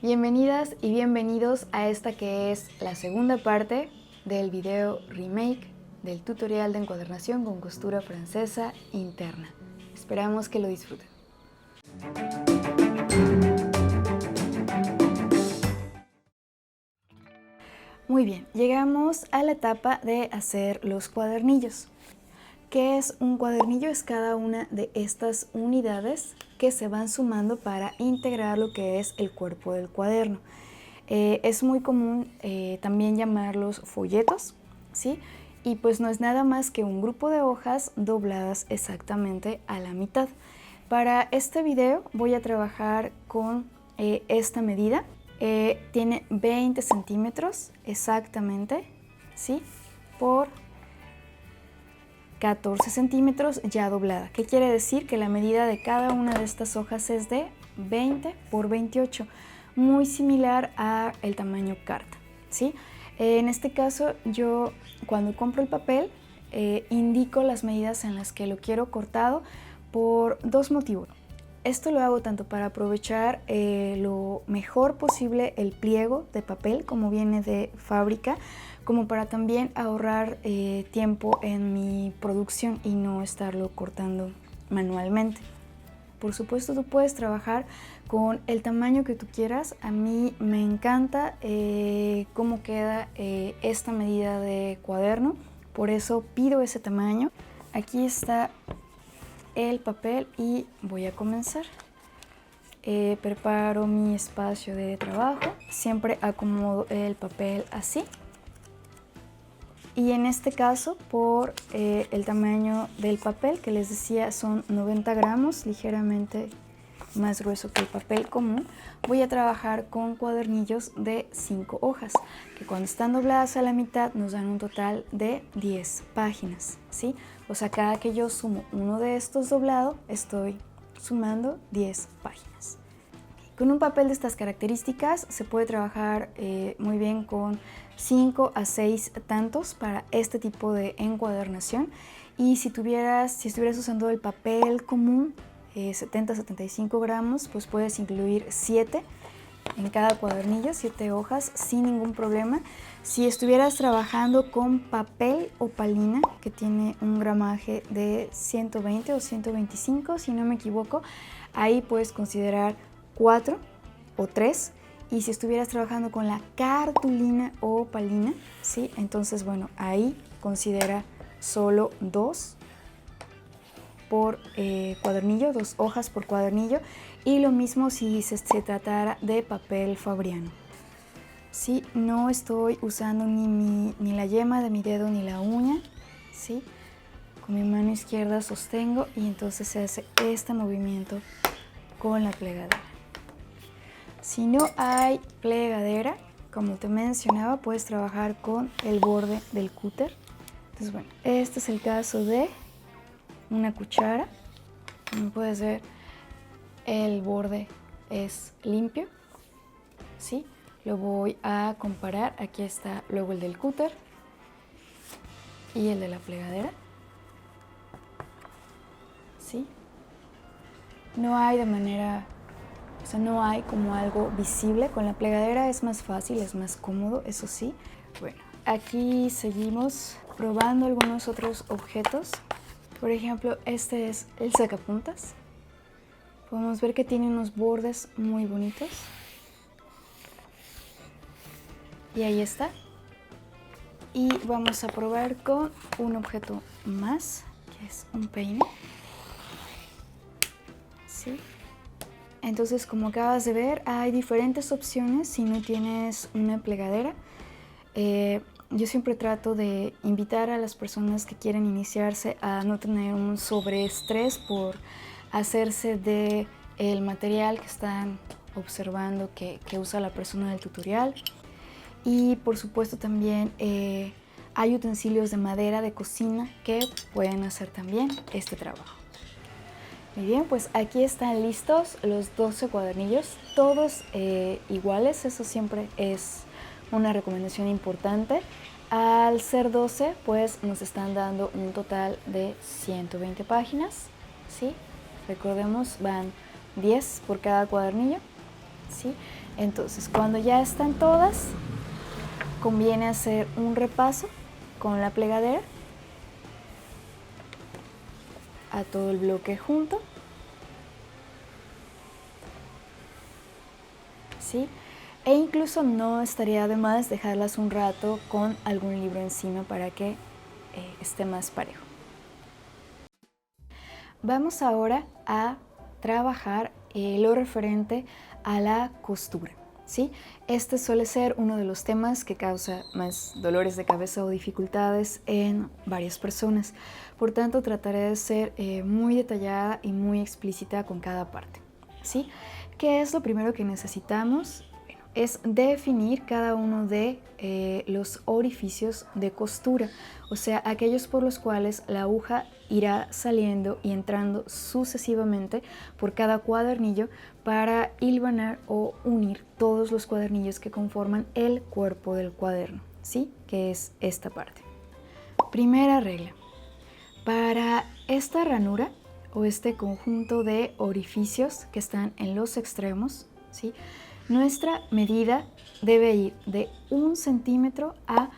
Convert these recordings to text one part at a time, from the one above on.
Bienvenidas y bienvenidos a esta que es la segunda parte del video remake del tutorial de encuadernación con costura francesa interna. Esperamos que lo disfruten. Muy bien, llegamos a la etapa de hacer los cuadernillos. ¿Qué es un cuadernillo? Es cada una de estas unidades que se van sumando para integrar lo que es el cuerpo del cuaderno. Es muy común también llamarlos folletos, ¿sí? Y pues no es nada más que un grupo de hojas dobladas exactamente a la mitad. Para este video voy a trabajar con esta medida. Tiene 20 centímetros exactamente, ¿sí? Por 14 centímetros ya doblada. ¿Qué quiere decir? Que la medida de cada una de estas hojas es de 20 por 28, muy similar al tamaño carta, ¿sí? En este caso yo cuando compro el papel indico las medidas en las que lo quiero cortado por dos motivos. Esto lo hago tanto para aprovechar lo mejor posible el pliego de papel como viene de fábrica, como para también ahorrar tiempo en mi producción y no estarlo cortando manualmente. Por supuesto, tú puedes trabajar con el tamaño que tú quieras. A mí me encanta cómo queda esta medida de cuaderno, por eso pido ese tamaño. Aquí está el papel y voy a comenzar. Preparo mi espacio de trabajo, siempre acomodo el papel así. Y en este caso, por el tamaño del papel, que les decía son 90 gramos, ligeramente más grueso que el papel común, voy a trabajar con cuadernillos de 5 hojas, que cuando están dobladas a la mitad nos dan un total de 10 páginas, ¿sí? O sea, cada que yo sumo uno de estos doblado, estoy sumando 10 páginas. Con un papel de estas características se puede trabajar muy bien con 5 a 6 tantos para este tipo de encuadernación. Y si estuvieras usando el papel común, 70-75 gramos, pues puedes incluir 7 en cada cuadernillo, 7 hojas sin ningún problema. Si estuvieras trabajando con papel opalina, que tiene un gramaje de 120 o 125, si no me equivoco, ahí puedes considerar 4 o 3. Y si estuvieras trabajando con la cartulina o opalina, ¿sí? Entonces, bueno, ahí considera solo 2 por cuadernillo, 2 hojas por cuadernillo, y lo mismo si se tratara de papel fabriano. Sí, no estoy usando ni la yema de mi dedo ni la uña, ¿sí? Con mi mano izquierda sostengo y entonces se hace este movimiento con la plegadera. Si no hay plegadera, como te mencionaba, puedes trabajar con el borde del cúter. Entonces, bueno, este es el caso de una cuchara. Como puedes ver, el borde es limpio, ¿sí? Lo voy a comparar. Aquí está luego el del cúter y el de la plegadera, ¿sí? No hay no hay como algo visible. Con la plegadera es más fácil, es más cómodo, eso sí. Bueno, aquí seguimos probando algunos otros objetos. Por ejemplo, este es el sacapuntas. Podemos ver que tiene unos bordes muy bonitos. Y ahí está. Y vamos a probar con un objeto más, que es un peine. ¿Sí? Entonces, como acabas de ver, hay diferentes opciones si no tienes una plegadera. Yo siempre trato de invitar a las personas que quieren iniciarse a no tener un sobreestrés por hacerse del material que están observando que usa la persona del tutorial. Y por supuesto también hay utensilios de madera de cocina que pueden hacer también este trabajo. Muy bien, pues aquí están listos los 12 cuadernillos, todos iguales. Eso siempre es una recomendación importante. Al ser 12, pues nos están dando un total de 120 páginas, ¿sí? Recordemos, van 10 por cada cuadernillo, ¿sí? Entonces, cuando ya están todas, conviene hacer un repaso con la plegadera a todo el bloque junto, ¿sí? E incluso no estaría de más dejarlas un rato con algún libro encima para que esté más parejo. Vamos ahora a trabajar lo referente a la costura, ¿sí? Este suele ser uno de los temas que causa más dolores de cabeza o dificultades en varias personas. Por tanto, trataré de ser muy detallada y muy explícita con cada parte, ¿sí? ¿Qué es lo primero que necesitamos? Bueno, es definir cada uno de los orificios de costura, o sea, aquellos por los cuales la aguja irá saliendo y entrando sucesivamente por cada cuadernillo para hilvanar o unir todos los cuadernillos que conforman el cuerpo del cuaderno, ¿sí? Que es esta parte. Primera regla. Para esta ranura o este conjunto de orificios que están en los extremos, ¿sí? Nuestra medida debe ir de 1 centímetro a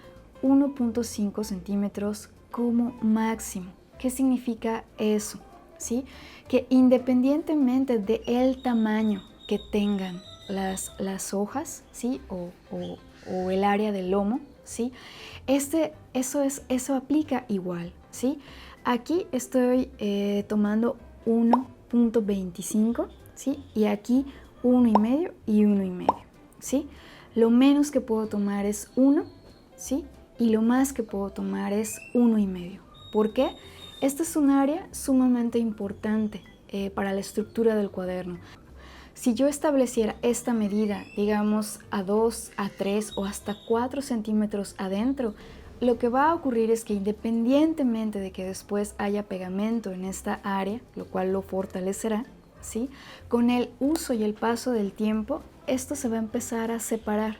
1.5 centímetros como máximo. ¿Qué significa eso? ¿Sí? Que independientemente del tamaño que tengan las hojas, ¿sí? o el área del lomo, ¿sí? Eso aplica igual, ¿sí? Aquí estoy tomando 1.25, ¿sí? Y aquí 1,5 y 1,5, ¿sí? Lo menos que puedo tomar es 1, ¿sí? Y lo más que puedo tomar es 1,5. ¿Por qué? Esta es un área sumamente importante para la estructura del cuaderno. Si yo estableciera esta medida, digamos, a 2, a 3 o hasta 4 centímetros adentro, lo que va a ocurrir es que independientemente de que después haya pegamento en esta área, lo cual lo fortalecerá, ¿sí? Con el uso y el paso del tiempo, esto se va a empezar a separar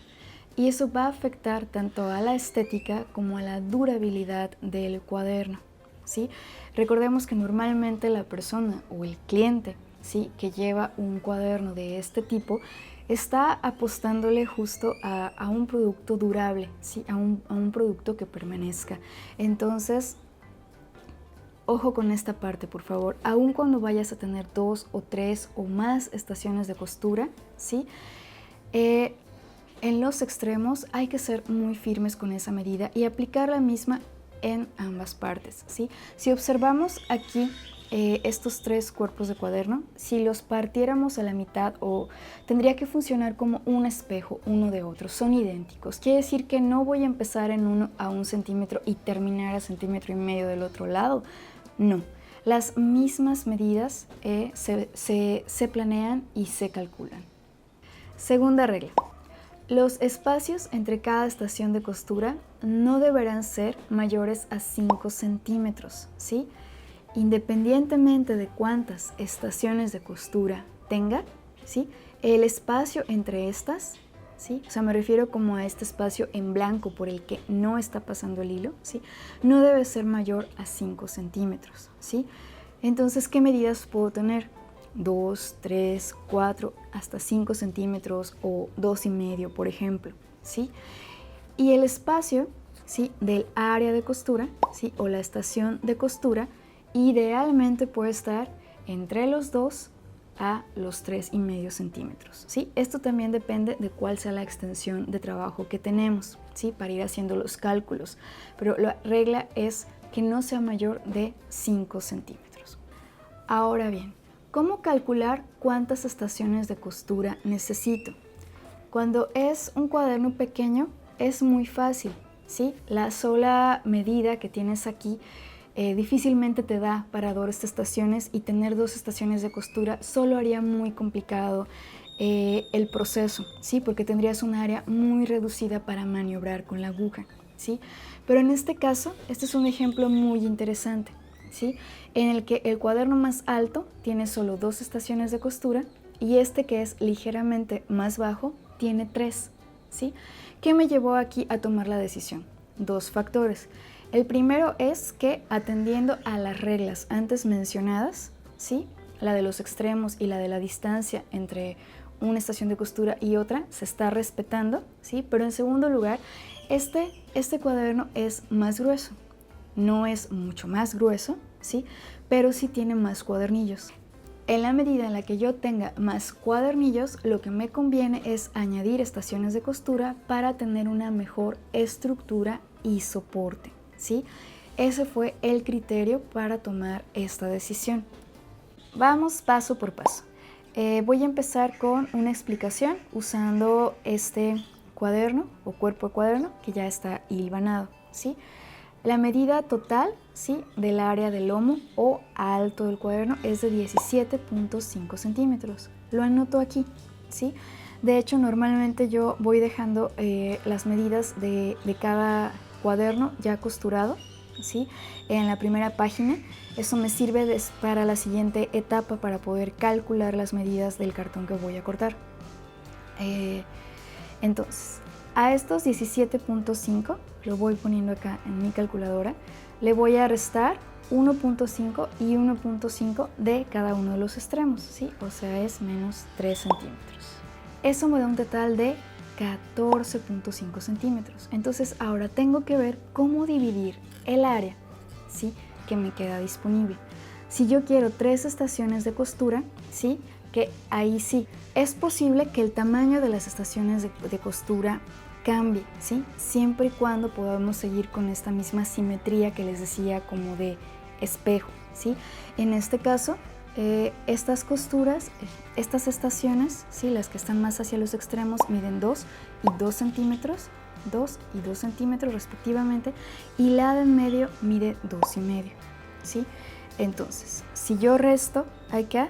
y eso va a afectar tanto a la estética como a la durabilidad del cuaderno, ¿sí? Recordemos que normalmente la persona o el cliente, ¿sí? que lleva un cuaderno de este tipo está apostándole justo a un producto durable, ¿sí? a un producto que permanezca. Entonces, ojo con esta parte, por favor. Aun cuando vayas a tener 2 o 3 o más estaciones de costura, ¿sí? En los extremos hay que ser muy firmes con esa medida y aplicar la misma en ambas partes, ¿sí? Si observamos aquí estos 3 cuerpos de cuaderno, si los partiéramos a la mitad tendría que funcionar como un espejo uno de otro, son idénticos. Quiere decir que no voy a empezar en uno a 1 centímetro y terminar a 1,5 centímetros del otro lado, no. Las mismas medidas se planean y se calculan. Segunda regla. Los espacios entre cada estación de costura no deberán ser mayores a 5 centímetros, ¿sí? Independientemente de cuántas estaciones de costura tenga, ¿sí? El espacio entre estas, ¿sí? O sea, me refiero como a este espacio en blanco por el que no está pasando el hilo, ¿sí? No debe ser mayor a 5 centímetros, ¿sí? Entonces, ¿qué medidas puedo tener? 2, 3, 4, hasta 5 centímetros o 2,5, por ejemplo, ¿sí? Y el espacio, ¿sí? del área de costura, ¿sí? o la estación de costura, idealmente puede estar entre los 2 a los 3,5 centímetros, ¿sí? Esto también depende de cuál sea la extensión de trabajo que tenemos, ¿sí? Para ir haciendo los cálculos, pero la regla es que no sea mayor de 5 centímetros. Ahora bien, ¿cómo calcular cuántas estaciones de costura necesito? Cuando es un cuaderno pequeño es muy fácil, ¿sí? La sola medida que tienes aquí difícilmente te da para 2 estaciones y tener 2 estaciones de costura solo haría muy complicado el proceso, ¿sí? Porque tendrías un área muy reducida para maniobrar con la aguja, ¿sí? Pero en este caso, este es un ejemplo muy interesante, ¿sí? En el que el cuaderno más alto tiene solo 2 estaciones de costura y este que es ligeramente más bajo tiene 3, ¿sí? ¿Qué me llevó aquí a tomar la decisión? 2 factores. El primero es que atendiendo a las reglas antes mencionadas, ¿sí? La de los extremos y la de la distancia entre una estación de costura y otra, se está respetando, ¿sí? Pero en segundo lugar, este cuaderno es más grueso. No es mucho más grueso, ¿sí? Pero sí tiene más cuadernillos. En la medida en la que yo tenga más cuadernillos, lo que me conviene es añadir estaciones de costura para tener una mejor estructura y soporte, ¿sí? Ese fue el criterio para tomar esta decisión. Vamos paso por paso. Voy a empezar con una explicación usando este cuaderno o cuerpo de cuaderno que ya está hilvanado, ¿sí? La medida total, ¿sí?, del área del lomo o alto del cuaderno es de 17.5 centímetros. Lo anoto aquí, ¿sí? De hecho, normalmente yo voy dejando las medidas de cada cuaderno ya costurado, ¿sí?, en la primera página. Eso me sirve para la siguiente etapa, para poder calcular las medidas del cartón que voy a cortar. Entonces, a estos 17.5, lo voy poniendo acá en mi calculadora, le voy a restar 1.5 y 1.5 de cada uno de los extremos, ¿sí? O sea, es menos 3 centímetros. Eso me da un total de 14.5 centímetros. Entonces, ahora tengo que ver cómo dividir el área, ¿sí?, que me queda disponible. Si yo quiero 3 estaciones de costura, ¿sí?, que ahí sí, es posible que el tamaño de las estaciones de costura cambie, ¿sí?, siempre y cuando podamos seguir con esta misma simetría que les decía, como de espejo, ¿sí? En este caso, estas costuras, estas estaciones, ¿sí?, las que están más hacia los extremos, miden 2 y 2 centímetros, 2 y 2 centímetros respectivamente, y la de en medio mide 2 y medio, ¿sí? Entonces, si yo resto acá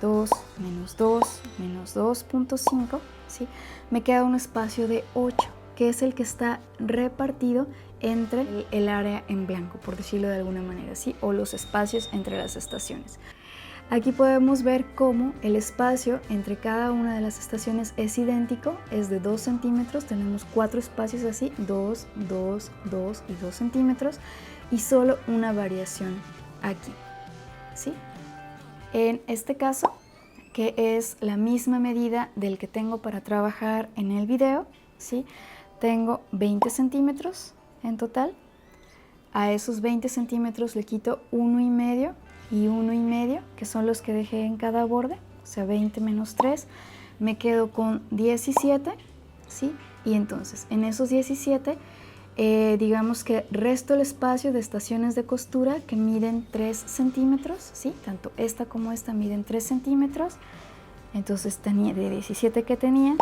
2 menos 2 menos 2.5, ¿sí?, me queda un espacio de 8, que es el que está repartido entre el área en blanco, por decirlo de alguna manera, ¿sí?, o los espacios entre las estaciones. Aquí podemos ver cómo el espacio entre cada una de las estaciones es idéntico, es de 2 centímetros, tenemos 4 espacios así, 2, 2, 2 y 2 centímetros, y solo una variación aquí, ¿sí? En este caso, que es la misma medida del que tengo para trabajar en el video, ¿sí?, tengo 20 centímetros en total. A esos 20 centímetros le quito 1,5 y 1,5, que son los que dejé en cada borde, o sea, 20 menos 3, me quedo con 17, ¿sí? Y entonces, en esos 17, digamos que resto el espacio de estaciones de costura que miden 3 centímetros, ¿sí? Tanto esta como esta miden 3 centímetros, entonces tenía de 17 que tenía,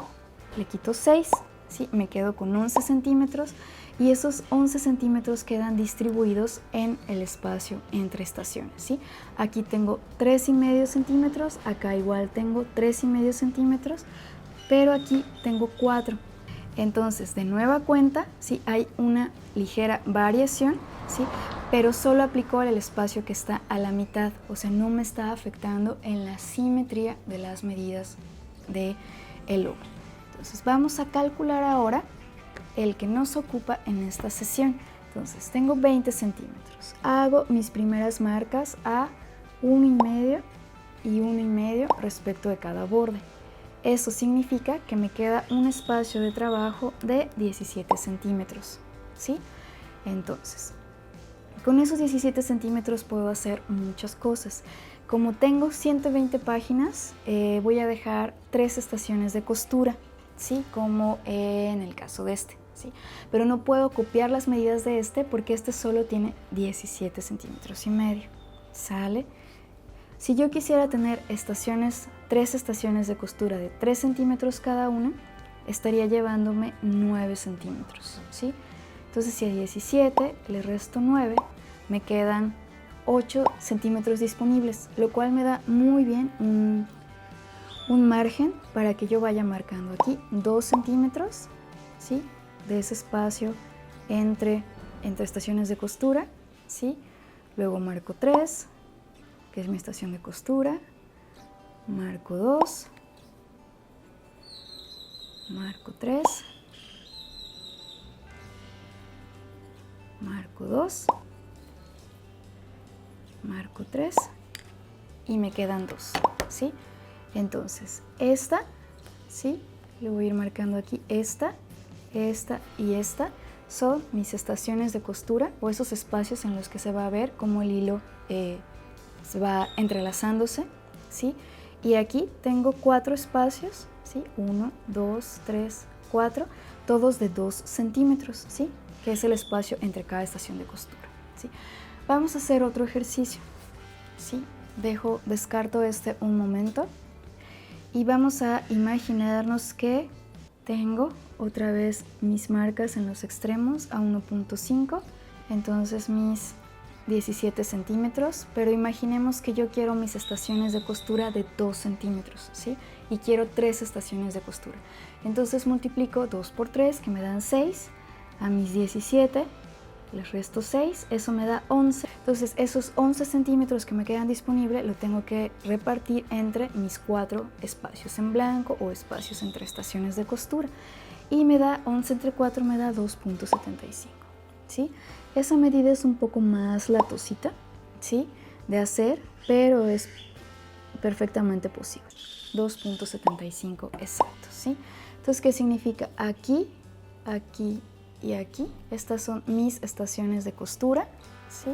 le quito 6, ¿sí?, me quedo con 11 centímetros, y esos 11 centímetros quedan distribuidos en el espacio entre estaciones, ¿sí? Aquí tengo 3,5 centímetros, acá igual tengo 3,5 centímetros, pero aquí tengo 4. Entonces, de nueva cuenta, sí, hay una ligera variación, ¿sí?, pero solo aplicó el espacio que está a la mitad, o sea, no me está afectando en la simetría de las medidas del lomo. Entonces, vamos a calcular ahora el que nos ocupa en esta sesión. Entonces, tengo 20 centímetros. Hago mis primeras marcas a 1,5 y 1,5 respecto de cada borde. Eso significa que me queda un espacio de trabajo de 17 centímetros, ¿sí? Entonces, con esos 17 centímetros puedo hacer muchas cosas. Como tengo 120 páginas, voy a dejar 3 estaciones de costura, ¿sí?, como en el caso de este, ¿sí? Pero no puedo copiar las medidas de este porque este solo tiene 17 centímetros y medio, ¿sale? Si yo quisiera tener 3 estaciones de costura de 3 centímetros cada una, estaría llevándome 9 centímetros, ¿sí? Entonces, si a 17 le resto 9, me quedan 8 centímetros disponibles, lo cual me da muy bien un margen para que yo vaya marcando aquí 2 centímetros, ¿sí?, de ese espacio entre estaciones de costura, ¿sí? Luego marco 3, que es mi estación de costura, marco 2, marco 3, marco 2, marco 3 y me quedan 2, ¿sí? Entonces, esta ¿sí? Le voy a ir marcando aquí esta y esta. Son mis estaciones de costura o esos espacios en los que se va a ver cómo el hilo se va entrelazándose, ¿sí? Y aquí tengo 4 espacios, ¿sí? 1, 2, 3, 4, todos de 2 centímetros, ¿sí? Que es el espacio entre cada estación de costura, ¿sí? Vamos a hacer otro ejercicio, ¿sí? Descarto este un momento y vamos a imaginarnos que tengo otra vez mis marcas en los extremos a 1.5, entonces mis 17 centímetros, pero imaginemos que yo quiero mis estaciones de costura de 2 centímetros, ¿sí? Y quiero 3 estaciones de costura. Entonces multiplico 2 por 3, que me dan 6, a mis 17 les resto 6, eso me da 11. Entonces esos 11 centímetros que me quedan disponibles lo tengo que repartir entre mis 4 espacios en blanco o espacios entre estaciones de costura. Y me da 11 entre 4, me da 2.75, ¿sí? Esa medida es un poco más latosita, ¿sí? De hacer, pero es perfectamente posible. 2.75 exacto, ¿sí? Entonces, ¿qué significa? Aquí, aquí y aquí. Estas son mis estaciones de costura, ¿sí?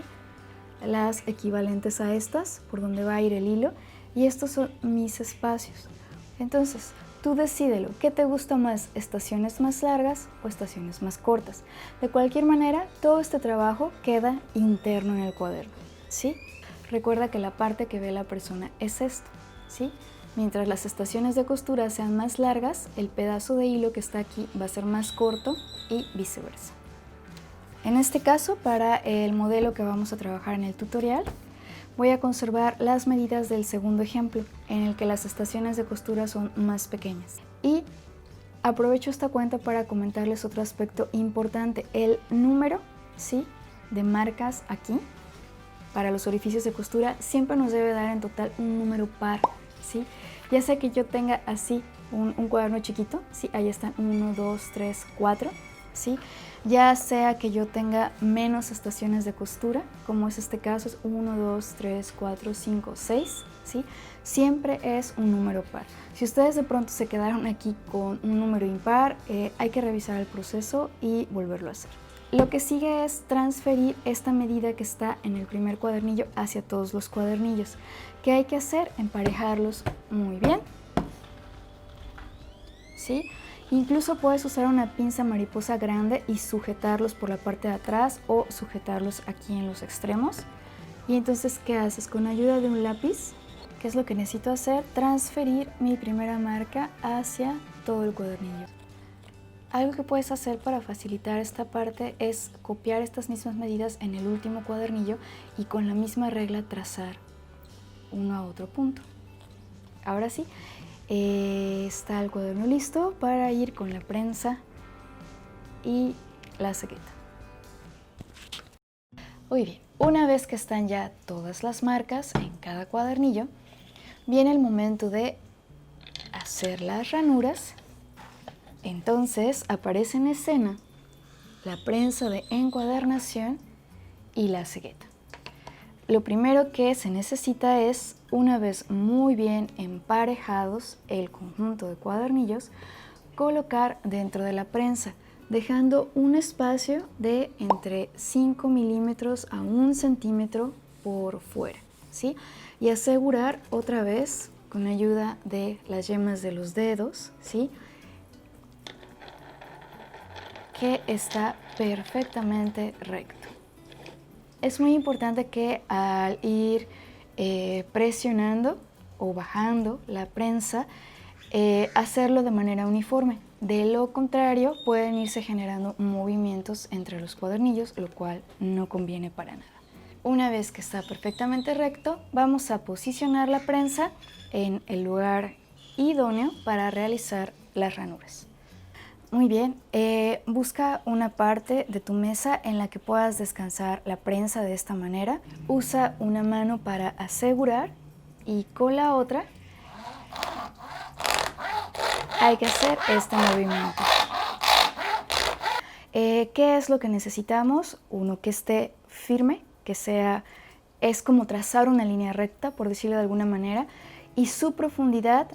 Las equivalentes a estas, por donde va a ir el hilo. Y estos son mis espacios. Entonces, tú decídelo, ¿qué te gusta más? ¿Estaciones más largas o estaciones más cortas? De cualquier manera, todo este trabajo queda interno en el cuaderno, ¿sí? Recuerda que la parte que ve la persona es esto, ¿sí? Mientras las estaciones de costura sean más largas, el pedazo de hilo que está aquí va a ser más corto y viceversa. En este caso, para el modelo que vamos a trabajar en el tutorial, voy a conservar las medidas del segundo ejemplo, en el que las estaciones de costura son más pequeñas. Y aprovecho esta cuenta para comentarles otro aspecto importante. El número, ¿sí?, de marcas aquí, para los orificios de costura, siempre nos debe dar en total un número par, ¿sí? Ya sea que yo tenga así un cuaderno chiquito, ¿sí? Ahí están 1, 2, 3, 4, ¿sí? Ya sea que yo tenga menos estaciones de costura, como es este caso, es 1, 2, 3, 4, 5, 6, ¿sí? Siempre es un número par. Si ustedes de pronto se quedaron aquí con un número impar, hay que revisar el proceso y volverlo a hacer. Lo que sigue es transferir esta medida que está en el primer cuadernillo hacia todos los cuadernillos. ¿Qué hay que hacer? Emparejarlos muy bien, ¿sí? Incluso puedes usar una pinza mariposa grande y sujetarlos por la parte de atrás o sujetarlos aquí en los extremos. Y entonces, ¿qué haces? Con ayuda de un lápiz, ¿qué es lo que necesito hacer? Transferir mi primera marca hacia todo el cuadernillo. Algo que puedes hacer para facilitar esta parte es copiar estas mismas medidas en el último cuadernillo y con la misma regla trazar uno a otro punto. Ahora sí, está el cuaderno listo para ir con la prensa y la cegueta. Muy bien, una vez que están ya todas las marcas en cada cuadernillo, viene el momento de hacer las ranuras. Entonces aparece en escena la prensa de encuadernación y la cegueta. Lo primero que se necesita es, una vez muy bien emparejados el conjunto de cuadernillos, colocar dentro de la prensa, dejando un espacio de entre 5 milímetros a 1 centímetro por fuera, ¿sí? Y asegurar otra vez, con ayuda de las yemas de los dedos, ¿sí?, que está perfectamente recto. Es muy importante que al ir presionando o bajando la prensa, hacerlo de manera uniforme. De lo contrario, pueden irse generando movimientos entre los cuadernillos, lo cual no conviene para nada. Una vez que está perfectamente recto, vamos a posicionar la prensa en el lugar idóneo para realizar las ranuras. Muy bien, busca una parte de tu mesa en la que puedas descansar la prensa de esta manera. Usa una mano para asegurar y con la otra hay que hacer este movimiento. ¿Qué es lo que necesitamos? Uno que esté firme, que es como trazar una línea recta, por decirlo de alguna manera, y su profundidad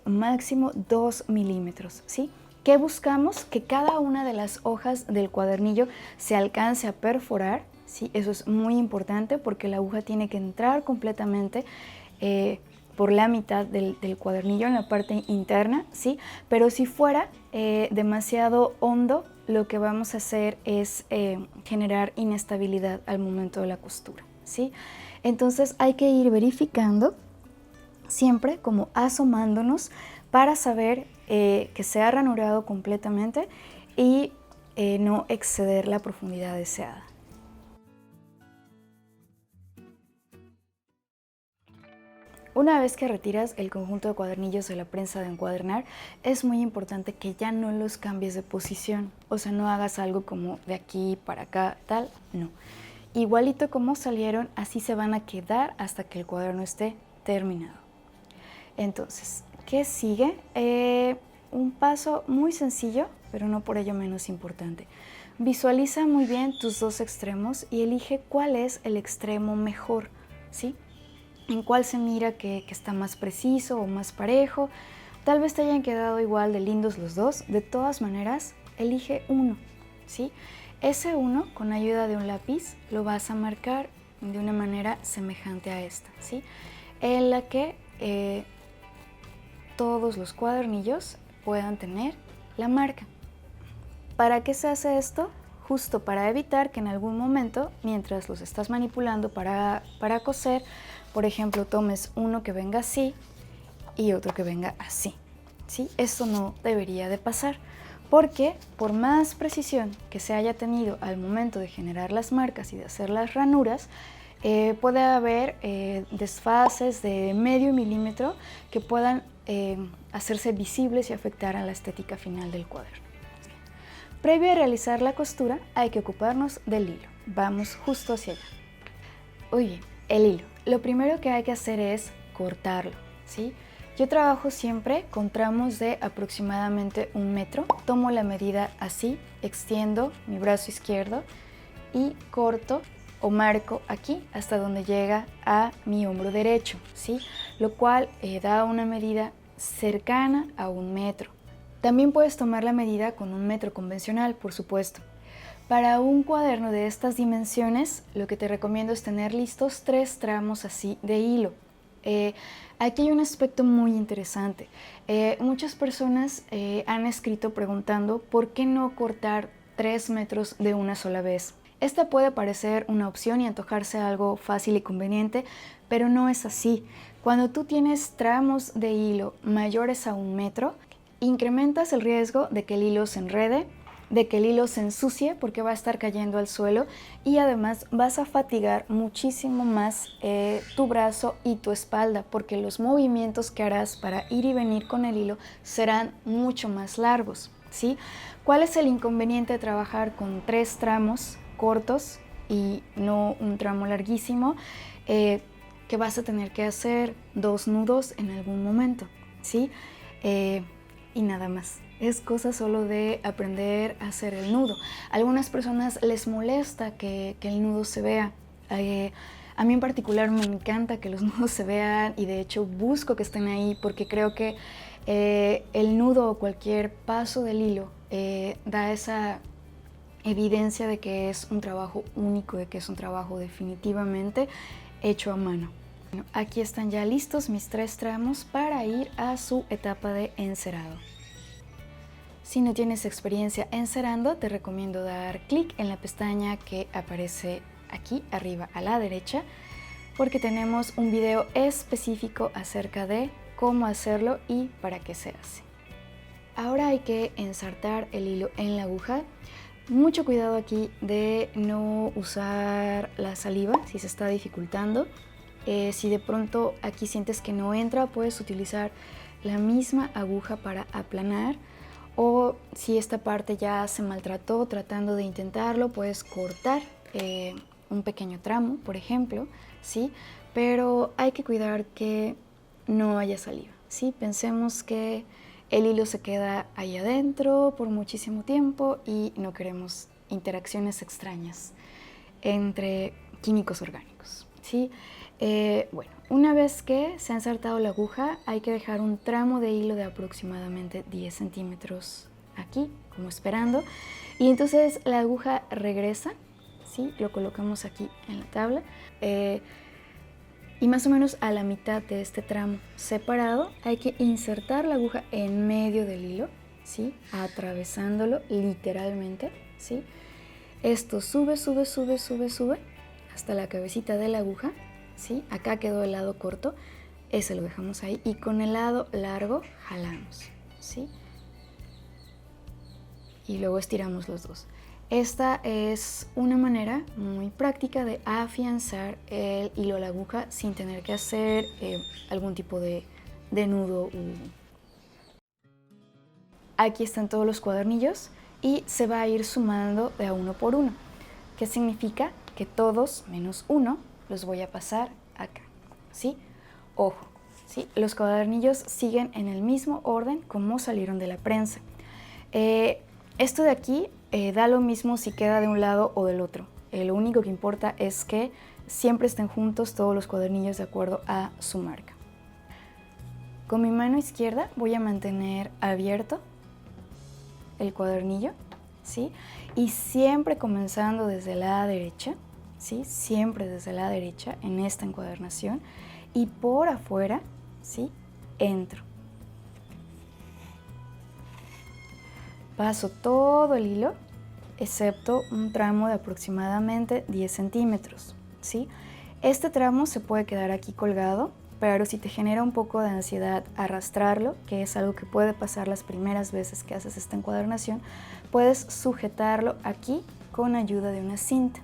máximo 2 milímetros, ¿sí? ¿Qué buscamos? Que cada una de las hojas del cuadernillo se alcance a perforar, ¿sí? Eso es muy importante porque la aguja tiene que entrar completamente por la mitad del cuadernillo en la parte interna, ¿sí? Pero si fuera demasiado hondo, lo que vamos a hacer es generar inestabilidad al momento de la costura, ¿sí? Entonces hay que ir verificando siempre como asomándonos para saber que se ha ranurado completamente y no exceder la profundidad deseada. Una vez que retiras el conjunto de cuadernillos de la prensa de encuadernar, es muy importante que ya no los cambies de posición, o sea, no hagas algo como de aquí para acá, tal, no. Igualito como salieron, así se van a quedar hasta que el cuaderno esté terminado. Entonces, ¿qué sigue? Un paso muy sencillo, pero no por ello menos importante. Visualiza muy bien tus dos extremos y elige cuál es el extremo mejor, ¿sí? En cuál se mira que está más preciso o más parejo. Tal vez te hayan quedado igual de lindos los dos. De todas maneras, elige uno, ¿sí? Ese uno, con ayuda de un lápiz, lo vas a marcar de una manera semejante a esta, ¿sí? En la que todos los cuadernillos puedan tener la marca. ¿Para qué se hace esto? Justo para evitar que en algún momento, mientras los estás manipulando para coser, por ejemplo, tomes uno que venga así y otro que venga así, ¿sí? Esto no debería de pasar, porque por más precisión que se haya tenido al momento de generar las marcas y de hacer las ranuras, puede haber desfases de medio milímetro que puedan hacerse visibles y afectar a la estética final del cuaderno. Previo a realizar la costura hay que ocuparnos del hilo. Vamos justo hacia allá. Oye, el hilo. Lo primero que hay que hacer es cortarlo, ¿sí? Yo trabajo siempre con tramos de aproximadamente 1 metro. Tomo la medida así, extiendo mi brazo izquierdo y corto o marco aquí hasta donde llega a mi hombro derecho, ¿sí? Lo cual da una medida cercana a 1 metro. También puedes tomar la medida con 1 metro convencional, por supuesto. Para un cuaderno de estas dimensiones, lo que te recomiendo es tener listos 3 tramos así de hilo. Aquí hay un aspecto muy interesante. Muchas personas han escrito preguntando por qué no cortar 3 metros de una sola vez. Esta puede parecer una opción y antojarse algo fácil y conveniente, pero no es así. Cuando tú tienes tramos de hilo mayores a 1 metro, incrementas el riesgo de que el hilo se enrede, de que el hilo se ensucie porque va a estar cayendo al suelo y además vas a fatigar muchísimo más tu brazo y tu espalda porque los movimientos que harás para ir y venir con el hilo serán mucho más largos, ¿sí? ¿Cuál es el inconveniente de trabajar con 3 tramos cortos y no un tramo larguísimo? Que vas a tener que hacer 2 nudos en algún momento, ¿sí? Y nada más. Es cosa solo de aprender a hacer el nudo. A algunas personas les molesta que el nudo se vea. A mí en particular me encanta que los nudos se vean y de hecho busco que estén ahí porque creo que el nudo o cualquier paso del hilo da esa evidencia de que es un trabajo único, de que es un trabajo definitivamente hecho a mano. Bueno, aquí están ya listos mis 3 tramos para ir a su etapa de encerado. Si no tienes experiencia encerando, te recomiendo dar clic en la pestaña que aparece aquí arriba a la derecha, porque tenemos un video específico acerca de cómo hacerlo y para qué se hace. Ahora hay que ensartar el hilo en la aguja. Mucho cuidado aquí de no usar la saliva si se está dificultando. Si de pronto aquí sientes que no entra, puedes utilizar la misma aguja para aplanar. O si esta parte ya se maltrató tratando de intentarlo, puedes cortar un pequeño tramo, por ejemplo, ¿sí? Pero hay que cuidar que no haya saliva, ¿sí? Pensemos que el hilo se queda ahí adentro por muchísimo tiempo y no queremos interacciones extrañas entre químicos orgánicos, ¿sí? Bueno, una vez que se ha insertado la aguja, hay que dejar un tramo de hilo de aproximadamente 10 centímetros aquí, como esperando. Y entonces la aguja regresa, ¿sí? Lo colocamos aquí en la tabla. Y más o menos a la mitad de este tramo separado hay que insertar la aguja en medio del hilo, ¿sí? Atravesándolo literalmente, ¿sí? Esto sube, sube, sube, sube, sube hasta la cabecita de la aguja, ¿sí? Acá quedó el lado corto, ese lo dejamos ahí y con el lado largo jalamos, ¿sí? Y luego estiramos los dos. Esta es una manera muy práctica de afianzar el hilo a la aguja sin tener que hacer algún tipo de nudo. Aquí están todos los cuadernillos y se va a ir sumando de a uno por uno, que significa que todos menos uno los voy a pasar acá, ¿sí? Ojo, ¿sí? Los cuadernillos siguen en el mismo orden como salieron de la prensa. Esto de aquí da lo mismo si queda de un lado o del otro. Lo único que importa es que siempre estén juntos todos los cuadernillos de acuerdo a su marca. Con mi mano izquierda voy a mantener abierto el cuadernillo, ¿sí? Y siempre comenzando desde la derecha, ¿sí? Siempre desde la derecha en esta encuadernación y por afuera, ¿sí? Entro. Paso todo el hilo, excepto un tramo de aproximadamente 10 centímetros, ¿sí? Este tramo se puede quedar aquí colgado, pero si te genera un poco de ansiedad arrastrarlo, que es algo que puede pasar las primeras veces que haces esta encuadernación, puedes sujetarlo aquí con ayuda de una cinta.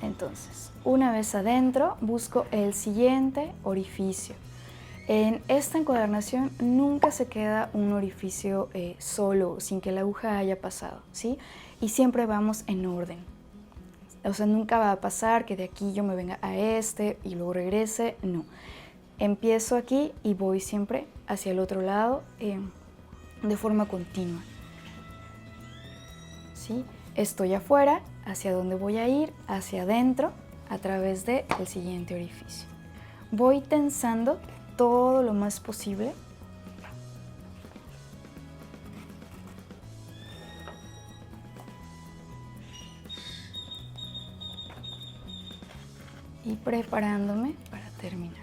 Entonces, una vez adentro, busco el siguiente orificio. En esta encuadernación nunca se queda un orificio solo, sin que la aguja haya pasado, ¿sí? Y siempre vamos en orden. O sea, nunca va a pasar que de aquí yo me venga a este y luego regrese, no. Empiezo aquí y voy siempre hacia el otro lado de forma continua, ¿sí? Estoy afuera, ¿hacia dónde voy a ir? Hacia adentro, a través del siguiente orificio. Voy tensando todo lo más posible. Y preparándome para terminar.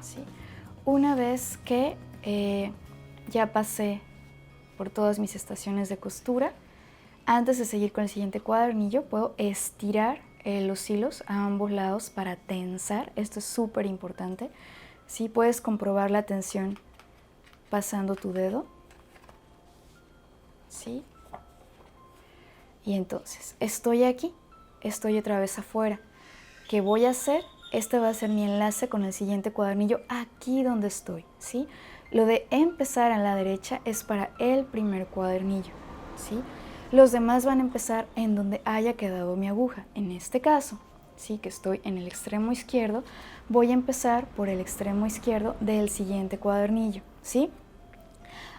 ¿Sí? Una vez que ya pasé por todas mis estaciones de costura, antes de seguir con el siguiente cuadernillo, puedo estirar los hilos a ambos lados para tensar. Esto es súper importante. ¿Sí? Puedes comprobar la tensión pasando tu dedo. ¿Sí? Y entonces, estoy aquí, estoy otra vez afuera. ¿Qué voy a hacer? Este va a ser mi enlace con el siguiente cuadernillo aquí donde estoy, ¿sí? Lo de empezar a la derecha es para el primer cuadernillo, ¿sí? Los demás van a empezar en donde haya quedado mi aguja. En este caso, ¿sí? Que estoy en el extremo izquierdo, voy a empezar por el extremo izquierdo del siguiente cuadernillo, ¿sí?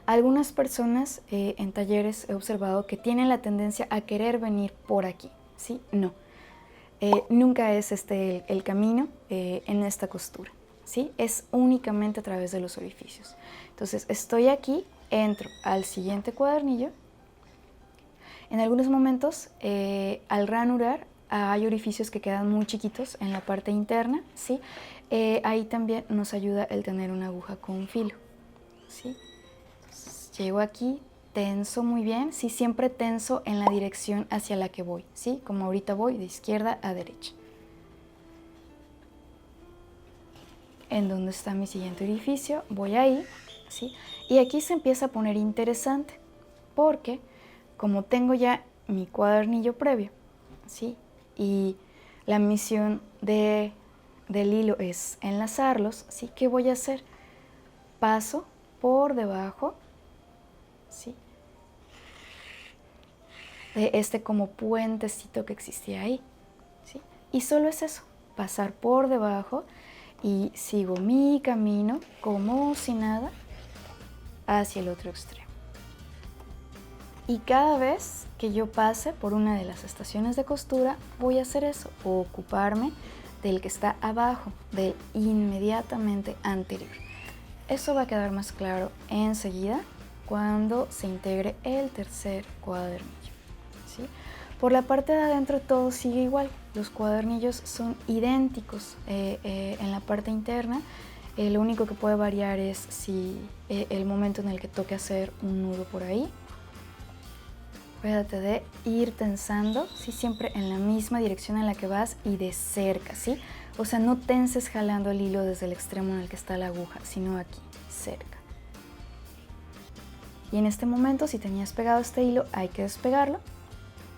Algunas personas en talleres he observado que tienen la tendencia a querer venir por aquí, ¿sí? No. Nunca es este el camino en esta costura, ¿sí? Es únicamente a través de los orificios. Entonces, estoy aquí, entro al siguiente cuadernillo. En algunos momentos, al ranurar, hay orificios que quedan muy chiquitos en la parte interna, ¿sí? Ahí también nos ayuda el tener una aguja con filo, ¿sí? Entonces, llego aquí, tenso muy bien, sí, siempre tenso en la dirección hacia la que voy, ¿sí? Como ahorita voy de izquierda a derecha. En donde está mi siguiente orificio, voy ahí, ¿sí? Y aquí se empieza a poner interesante, porque como tengo ya mi cuadernillo previo, ¿sí? Y la misión del hilo es enlazarlos, ¿sí? ¿Qué voy a hacer? Paso por debajo, ¿sí? De este como puentecito que existía ahí, ¿sí? Y solo es eso, pasar por debajo y sigo mi camino como si nada hacia el otro extremo. Y cada vez que yo pase por una de las estaciones de costura, voy a hacer eso, ocuparme del que está abajo, del inmediatamente anterior. Eso va a quedar más claro enseguida cuando se integre el tercer cuadernillo, ¿sí? Por la parte de adentro todo sigue igual, los cuadernillos son idénticos en la parte interna. Lo único que puede variar es si el momento en el que toque hacer un nudo por ahí. Cuídate de ir tensando, ¿sí? Siempre en la misma dirección en la que vas y de cerca, ¿sí? O sea, no tenses jalando el hilo desde el extremo en el que está la aguja, sino aquí, cerca. Y en este momento, si tenías pegado este hilo, hay que despegarlo,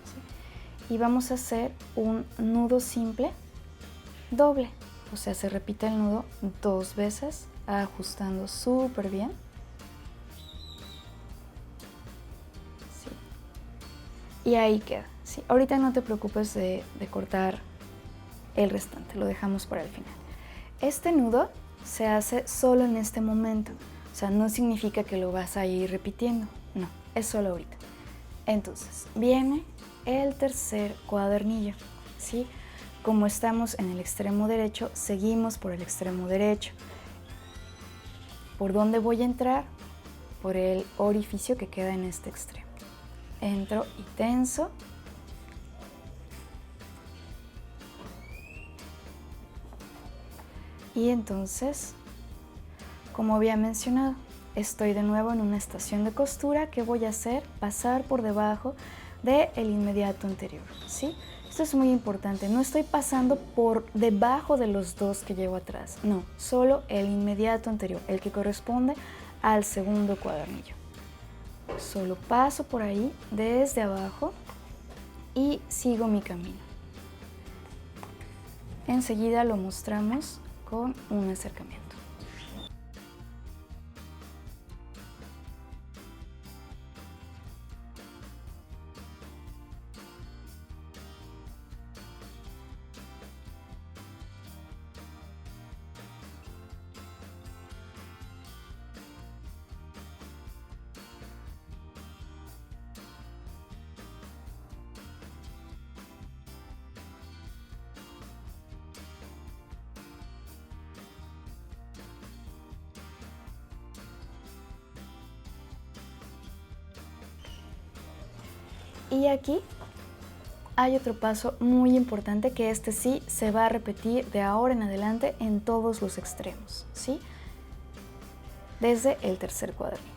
¿sí? Y vamos a hacer un nudo simple doble. O sea, se repite el nudo 2 veces, ajustando súper bien. Y ahí queda, ¿sí? Ahorita no te preocupes de cortar el restante, lo dejamos para el final. Este nudo se hace solo en este momento, o sea, no significa que lo vas a ir repitiendo, no, es solo ahorita. Entonces, viene el tercer cuadernillo, ¿sí? Como estamos en el extremo derecho, seguimos por el extremo derecho. ¿Por dónde voy a entrar? Por el orificio que queda en este extremo. Entro y tenso. Y entonces, como había mencionado, estoy de nuevo en una estación de costura que voy a hacer pasar por debajo del inmediato anterior, ¿sí? Esto es muy importante, no estoy pasando por debajo de los 2 que llevo atrás, no, solo el inmediato anterior, el que corresponde al segundo cuadernillo. Solo paso por ahí desde abajo y sigo mi camino. Enseguida lo mostramos con un acercamiento. Y aquí hay otro paso muy importante que este sí se va a repetir de ahora en adelante en todos los extremos, ¿sí? Desde el tercer cuadernillo.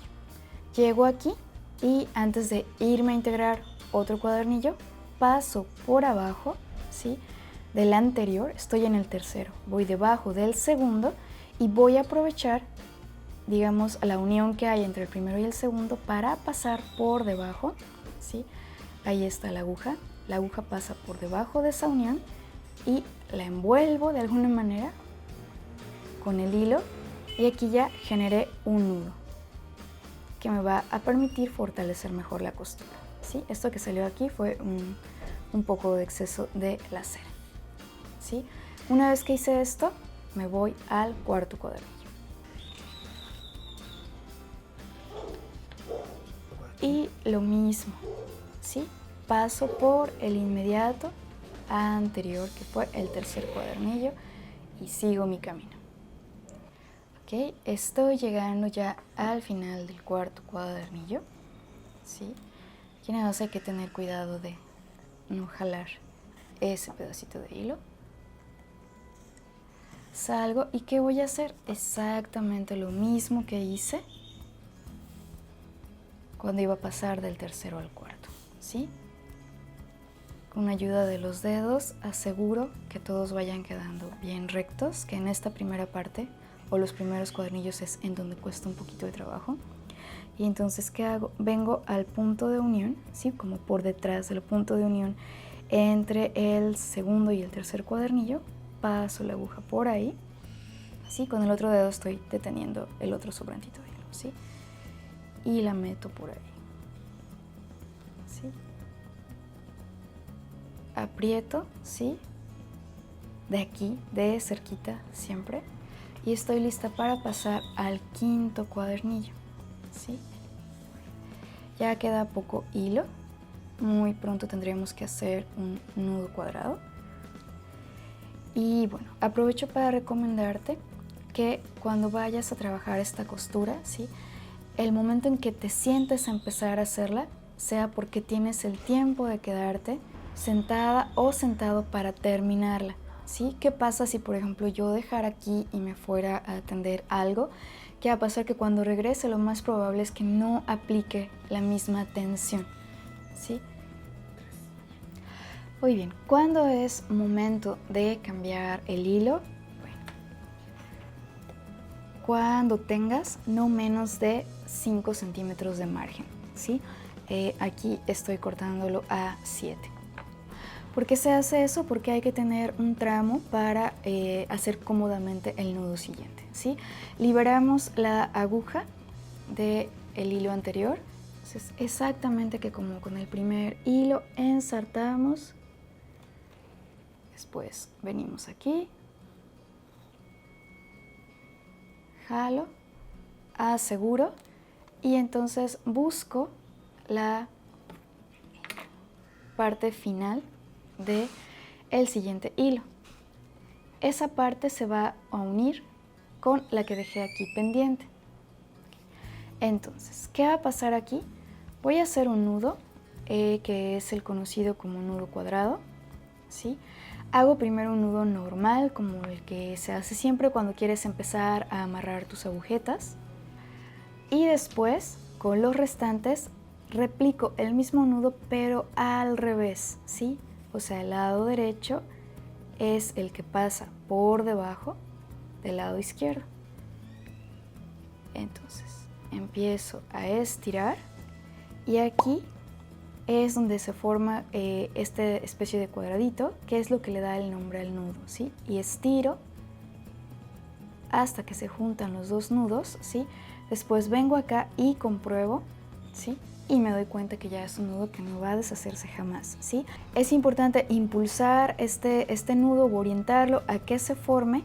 Llego aquí y antes de irme a integrar otro cuadernillo, paso por abajo, ¿sí? Del anterior, estoy en el tercero, voy debajo del segundo y voy a aprovechar, digamos, la unión que hay entre el primero y el segundo para pasar por debajo, ¿sí? Ahí está la aguja pasa por debajo de esa unión y la envuelvo de alguna manera con el hilo y aquí ya generé un nudo que me va a permitir fortalecer mejor la costura, ¿sí? Esto que salió aquí fue un poco de exceso de la cera, ¿sí? Una vez que hice esto, me voy al cuarto cuadernillo. Y lo mismo, ¿sí? Paso por el inmediato anterior, que fue el tercer cuadernillo, y sigo mi camino. Ok, estoy llegando ya al final del cuarto cuadernillo, ¿sí? Aquí nada más hay que tener cuidado de no jalar ese pedacito de hilo. Salgo y ¿qué voy a hacer? Exactamente lo mismo que hice cuando iba a pasar del tercero al cuarto, ¿sí? Con ayuda de los dedos aseguro que todos vayan quedando bien rectos, que en esta primera parte o los primeros cuadernillos es en donde cuesta un poquito de trabajo. Y entonces, ¿qué hago? Vengo al punto de unión, ¿sí? Como por detrás del punto de unión entre el segundo y el tercer cuadernillo, paso la aguja por ahí, así, con el otro dedo estoy deteniendo el otro sobrantito de hilo, ¿sí? Y la meto por ahí, ¿sí? Aprieto, ¿sí? De aquí, de cerquita siempre. Y estoy lista para pasar al quinto cuadernillo, ¿sí? Ya queda poco hilo. Muy pronto tendremos que hacer un nudo cuadrado. Y bueno, aprovecho para recomendarte que cuando vayas a trabajar esta costura, ¿sí?, el momento en que te sientes a empezar a hacerla, sea porque tienes el tiempo de quedarte sentada o sentado para terminarla, ¿sí? ¿Qué pasa si, por ejemplo, yo dejara aquí y me fuera a atender algo? ¿Qué va a pasar? Que cuando regrese lo más probable es que no aplique la misma tensión, ¿sí? Muy bien, ¿cuándo es momento de cambiar el hilo? Bueno, cuando tengas no menos de 5 centímetros de margen, ¿sí? Aquí estoy cortándolo a 7. ¿Por qué se hace eso? Porque hay que tener un tramo para hacer cómodamente el nudo siguiente, ¿sí? Liberamos la aguja del hilo anterior. Entonces, exactamente que como con el primer hilo, ensartamos. Después venimos aquí, jalo, aseguro y entonces busco la parte final de el siguiente hilo. Esa parte se va a unir con la que dejé aquí pendiente. Entonces, ¿qué va a pasar aquí? Voy a hacer un nudo, que es el conocido como nudo cuadrado, ¿sí? Hago primero un nudo normal, como el que se hace siempre cuando quieres empezar a amarrar tus agujetas. Y después, con los restantes, replico el mismo nudo, pero al revés, ¿sí? O sea, el lado derecho es el que pasa por debajo del lado izquierdo. Entonces, empiezo a estirar y aquí es donde se forma esta especie de cuadradito, que es lo que le da el nombre al nudo, ¿sí? Y estiro hasta que se juntan los dos nudos, ¿sí? Después vengo acá y compruebo, ¿sí? Y me doy cuenta que ya es un nudo que no va a deshacerse jamás, ¿sí? Es importante impulsar este nudo o orientarlo a que se forme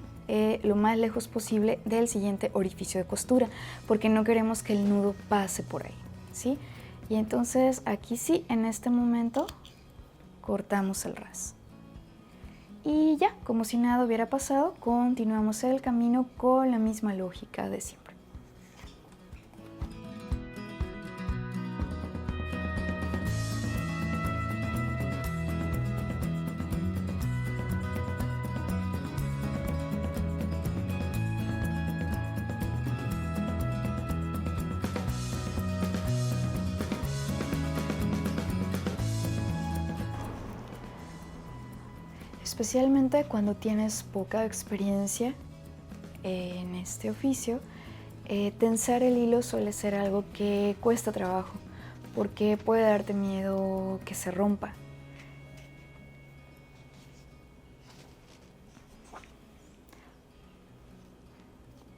lo más lejos posible del siguiente orificio de costura, porque no queremos que el nudo pase por ahí, ¿sí? Y entonces aquí sí, en este momento, cortamos el ras. Y ya, como si nada hubiera pasado, continuamos el camino con la misma lógica de siempre. Especialmente cuando tienes poca experiencia en este oficio, tensar el hilo suele ser algo que cuesta trabajo, porque puede darte miedo que se rompa.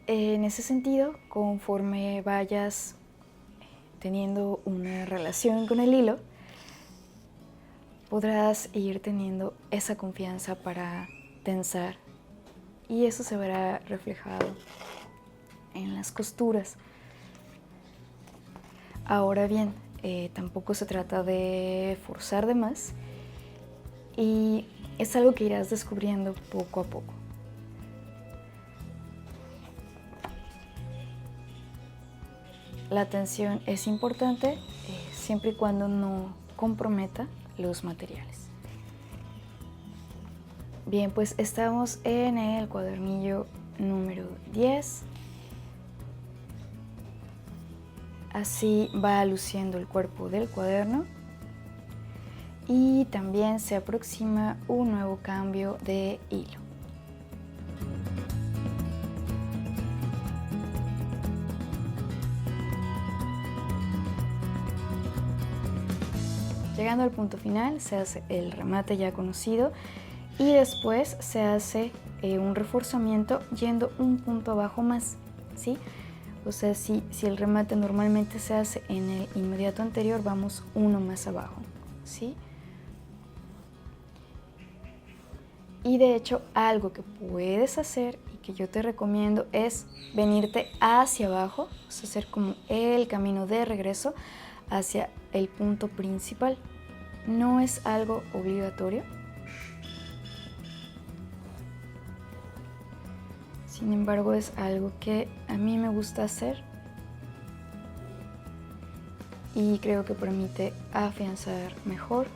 En ese sentido, conforme vayas teniendo una relación con el hilo, podrás ir teniendo esa confianza para tensar y eso se verá reflejado en las costuras. Ahora bien, tampoco se trata de forzar de más y es algo que irás descubriendo poco a poco. La tensión es importante siempre y cuando no comprometa los materiales. Bien, pues estamos en el cuadernillo número 10. Así va luciendo el cuerpo del cuaderno y también se aproxima un nuevo cambio de hilo. Llegando al punto final se hace el remate ya conocido y después se hace un reforzamiento yendo un punto abajo más, ¿sí? O sea, si el remate normalmente se hace en el inmediato anterior, vamos uno más abajo, ¿sí? Y de hecho, algo que puedes hacer y que yo te recomiendo es venirte hacia abajo, o sea, hacer como el camino de regreso, hacia el punto principal. No es algo obligatorio. Sin embargo, es algo que a mí me gusta hacer y creo que permite afianzar mejor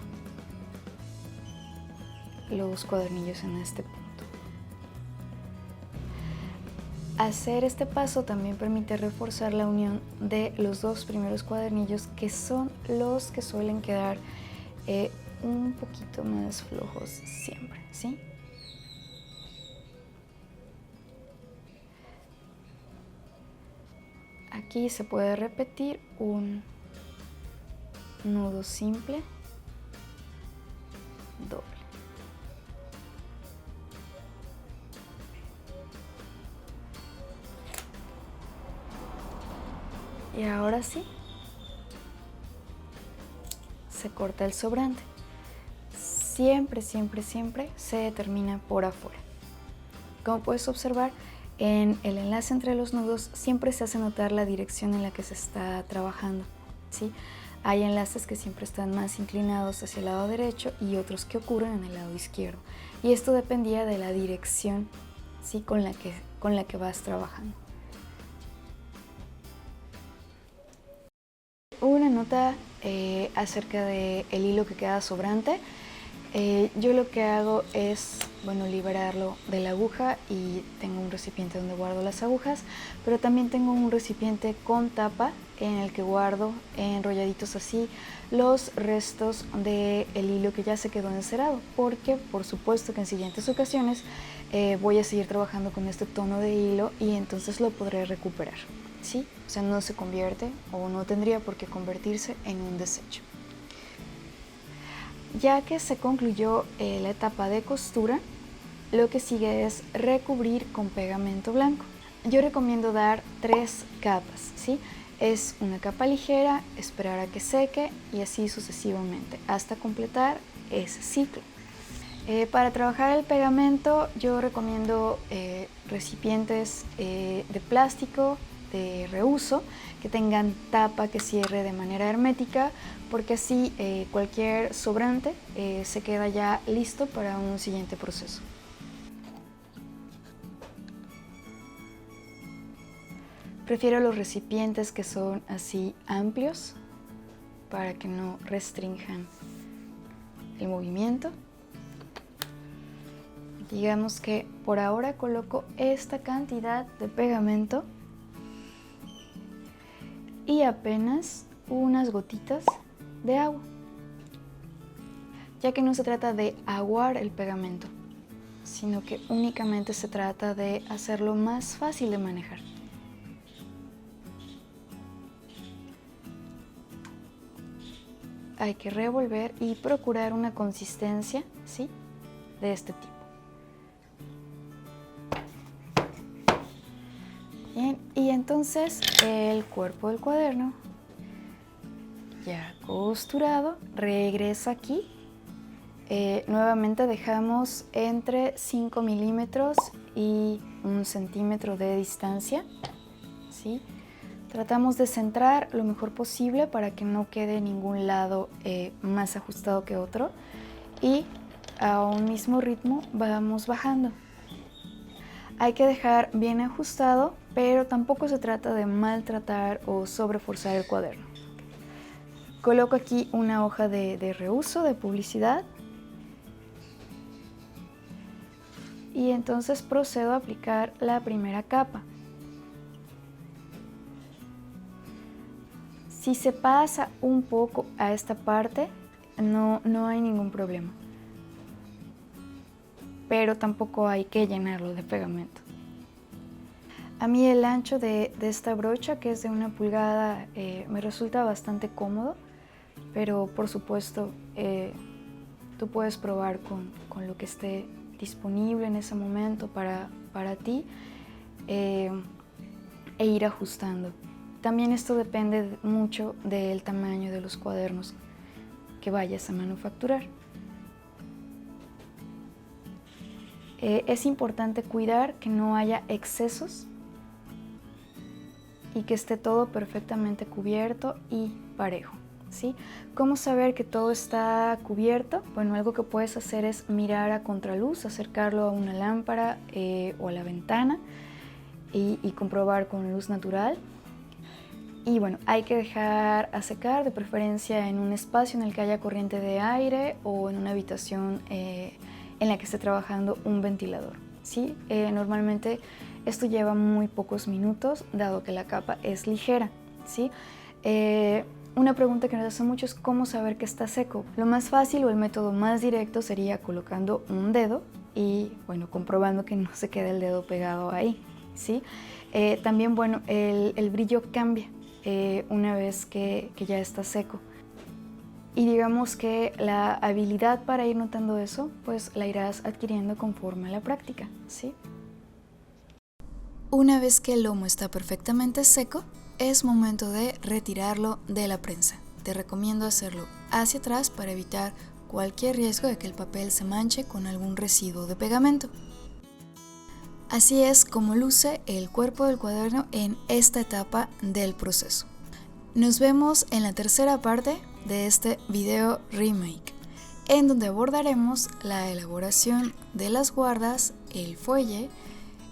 los cuadernillos en este punto. Hacer este paso también permite reforzar la unión de los dos primeros cuadernillos, que son los que suelen quedar un poquito más flojos siempre, ¿sí? Aquí se puede repetir un nudo simple, doble. Y ahora sí, se corta el sobrante. Siempre, siempre, siempre se termina por afuera. Como puedes observar, en el enlace entre los nudos siempre se hace notar la dirección en la que se está trabajando, ¿sí? Hay enlaces que siempre están más inclinados hacia el lado derecho y otros que ocurren en el lado izquierdo. Y esto dependía de la dirección, ¿sí?, con la que vas trabajando. Una nota acerca del hilo que queda sobrante. Yo lo que hago es, liberarlo de la aguja, y tengo un recipiente donde guardo las agujas, pero también tengo un recipiente con tapa en el que guardo enrolladitos así los restos del hilo que ya se quedó encerado, porque por supuesto que en siguientes ocasiones voy a seguir trabajando con este tono de hilo y entonces lo podré recuperar, ¿sí? O sea, no se convierte o no tendría por qué convertirse en un desecho. Ya que se concluyó la etapa de costura, lo que sigue es recubrir con pegamento blanco. Yo recomiendo dar 3 capas, ¿sí? Es una capa ligera, esperar a que seque y así sucesivamente hasta completar ese ciclo. Para trabajar el pegamento yo recomiendo recipientes de plástico de reuso que tengan tapa que cierre de manera hermética, porque así cualquier sobrante se queda ya listo para un siguiente proceso. Prefiero los recipientes que son así amplios para que no restrinjan el movimiento. Digamos que por ahora coloco esta cantidad de pegamento y apenas unas gotitas de agua, ya que no se trata de aguar el pegamento, sino que únicamente se trata de hacerlo más fácil de manejar. Hay que revolver y procurar una consistencia, ¿sí?, de este tipo. Bien, y entonces el cuerpo del cuaderno ya costurado regresa aquí. Nuevamente dejamos entre 5 milímetros y 1 centímetro de distancia, ¿sí? Tratamos de centrar lo mejor posible para que no quede ningún lado más ajustado que otro, y a un mismo ritmo vamos bajando. Hay que dejar bien ajustado, pero tampoco se trata de maltratar o sobreforzar el cuaderno. Coloco aquí una hoja de reuso, de publicidad, y entonces procedo a aplicar la primera capa. Si se pasa un poco a esta parte, no hay ningún problema, pero tampoco hay que llenarlo de pegamento. A mí el ancho de esta brocha, que es de 1 pulgada, me resulta bastante cómodo, pero por supuesto tú puedes probar con lo que esté disponible en ese momento para ti e ir ajustando. También esto depende mucho del tamaño de los cuadernos que vayas a manufacturar. Es importante cuidar que no haya excesos y que esté todo perfectamente cubierto y parejo, ¿sí? ¿Cómo saber que todo está cubierto? Bueno, algo que puedes hacer es mirar a contraluz, acercarlo a una lámpara o a la ventana y comprobar con luz natural. Y bueno, hay que dejar a secar, de preferencia en un espacio en el que haya corriente de aire o en una habitación en la que esté trabajando un ventilador, ¿sí? Normalmente esto lleva muy pocos minutos, dado que la capa es ligera, ¿sí? Una pregunta que nos hacen mucho es cómo saber que está seco. Lo más fácil o el método más directo sería colocando un dedo y, bueno, comprobando que no se quede el dedo pegado ahí, ¿sí? También, bueno, el brillo cambia una vez que ya está seco. Y digamos que la habilidad para ir notando eso, pues la irás adquiriendo conforme a la práctica, ¿sí? Una vez que el lomo está perfectamente seco, es momento de retirarlo de la prensa. Te recomiendo hacerlo hacia atrás para evitar cualquier riesgo de que el papel se manche con algún residuo de pegamento. Así es como luce el cuerpo del cuaderno en esta etapa del proceso. Nos vemos en la tercera parte de este video remake, en donde abordaremos la elaboración de las guardas, el fuelle,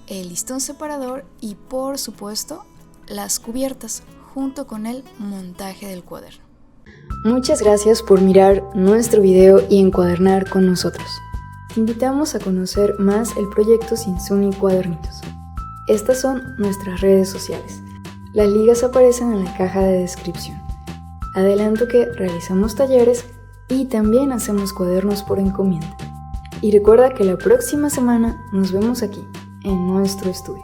el listón separador y, por supuesto, las cubiertas, junto con el montaje del cuaderno. Muchas gracias por mirar nuestro video y encuadernar con nosotros. Te invitamos a conocer más el proyecto Sinsuni Cuadernitos. Estas son nuestras redes sociales. Las ligas aparecen en la caja de descripción. Adelanto que realizamos talleres y también hacemos cuadernos por encomienda. Y recuerda que la próxima semana nos vemos aquí, en nuestro estudio.